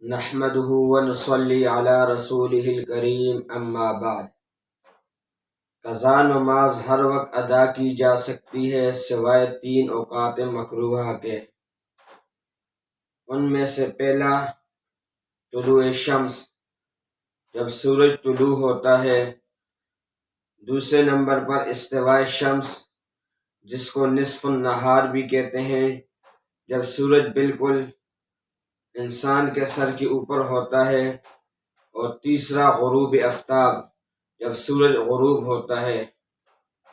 نحمده ونصلي على رسوله الکریم اما بعد۔ قضا نماز ہر وقت ادا کی جا سکتی ہے سوائے 3 اوقات مکروہہ کے۔ ان میں سے پہلا طلوع شمس، جب سورج طلوع ہوتا ہے۔ دوسرے نمبر پر استواء شمس، جس کو نصف النہار بھی کہتے ہیں، جب سورج بالکل انسان کے سر کے اوپر ہوتا ہے۔ اور تیسرا غروب آفتاب، جب سورج غروب ہوتا ہے۔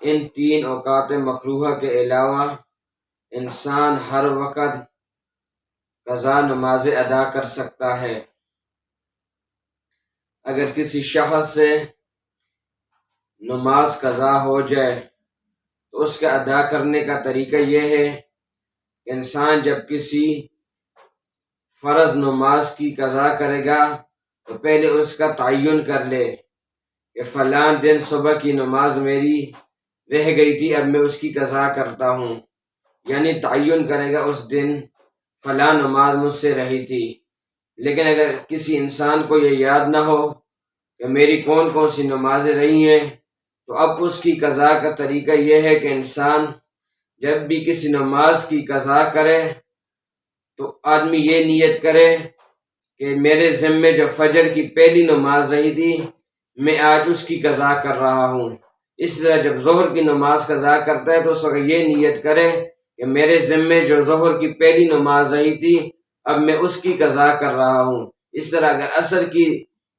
ان 3 اوقات مکروہہ کے علاوہ انسان ہر وقت قضا نمازیں ادا کر سکتا ہے۔ اگر کسی شخص سے نماز قضا ہو جائے تو اس کا ادا کرنے کا طریقہ یہ ہے کہ انسان جب کسی فرض نماز کی قضا کرے گا تو پہلے اس کا تعین کر لے کہ فلاں دن صبح کی نماز میری رہ گئی تھی، اب میں اس کی قضا کرتا ہوں، یعنی تعین کرے گا اس دن فلاں نماز مجھ سے رہی تھی۔ لیکن اگر کسی انسان کو یہ یاد نہ ہو کہ میری کون کون سی نمازیں رہی ہیں، تو اب اس کی قضا کا طریقہ یہ ہے کہ انسان جب بھی کسی نماز کی قضا کرے تو آدمی یہ نیت کرے کہ میرے ذمے جو فجر کی پہلی نماز رہی تھی میں آج اس کی قضا کر رہا ہوں۔ اس طرح جب ظہر کی نماز قضا کرتا ہے تو اس وقت یہ نیت کرے کہ میرے ذمے جو ظہر کی پہلی نماز رہی تھی اب میں اس کی قضا کر رہا ہوں۔ اس طرح اگر عصر کی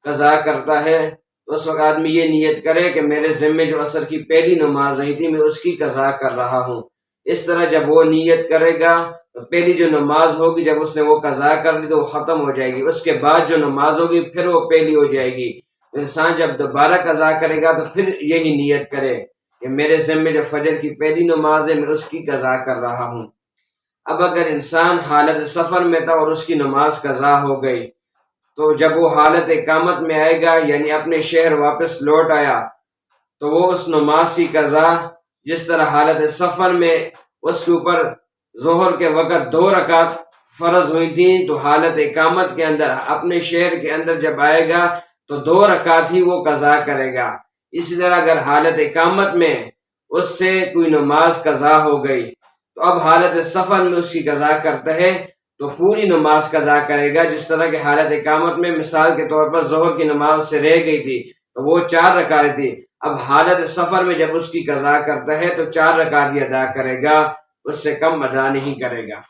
قضا کرتا ہے تو اس وقت آدمی یہ نیت کرے کہ میرے ذمے جو عصر کی پہلی نماز رہی تھی میں اس کی قضا کر رہا ہوں۔ اس طرح جب وہ نیت کرے گا تو پہلی جو نماز ہوگی جب اس نے وہ قضا کر لی تو وہ ختم ہو جائے گی، اس کے بعد جو نماز ہوگی پھر وہ پہلی ہو جائے گی۔ انسان جب دوبارہ قضا کرے گا تو پھر یہی نیت کرے کہ میرے ذمے جو فجر کی پہلی نماز ہے میں اس کی قضا کر رہا ہوں۔ اب اگر انسان حالت سفر میں تھا اور اس کی نماز قضا ہو گئی تو جب وہ حالت اقامت میں آئے گا، یعنی اپنے شہر واپس لوٹ آیا، تو وہ اس نماز کی قضا جس طرح حالت سفر میں اس کے اوپر ظہر کے وقت 2 رکعت فرض ہوئی تھی، تو حالت اقامت کے اندر اپنے شہر کے اندر جب آئے گا تو 2 رکعت ہی وہ قضا کرے گا۔ اسی طرح اگر حالت اقامت میں اس سے کوئی نماز قضا ہو گئی تو اب حالت سفر میں اس کی قضا کرتا ہے تو پوری نماز قضا کرے گا۔ جس طرح کہ حالت اقامت میں مثال کے طور پر ظہر کی نماز سے رہ گئی تھی تو وہ 4 رکعت تھی، اب حالت سفر میں جب اس کی قضا کرتا ہے تو 4 رکعت ہی ادا کرے گا، اس سے کم ادا نہیں کرے گا۔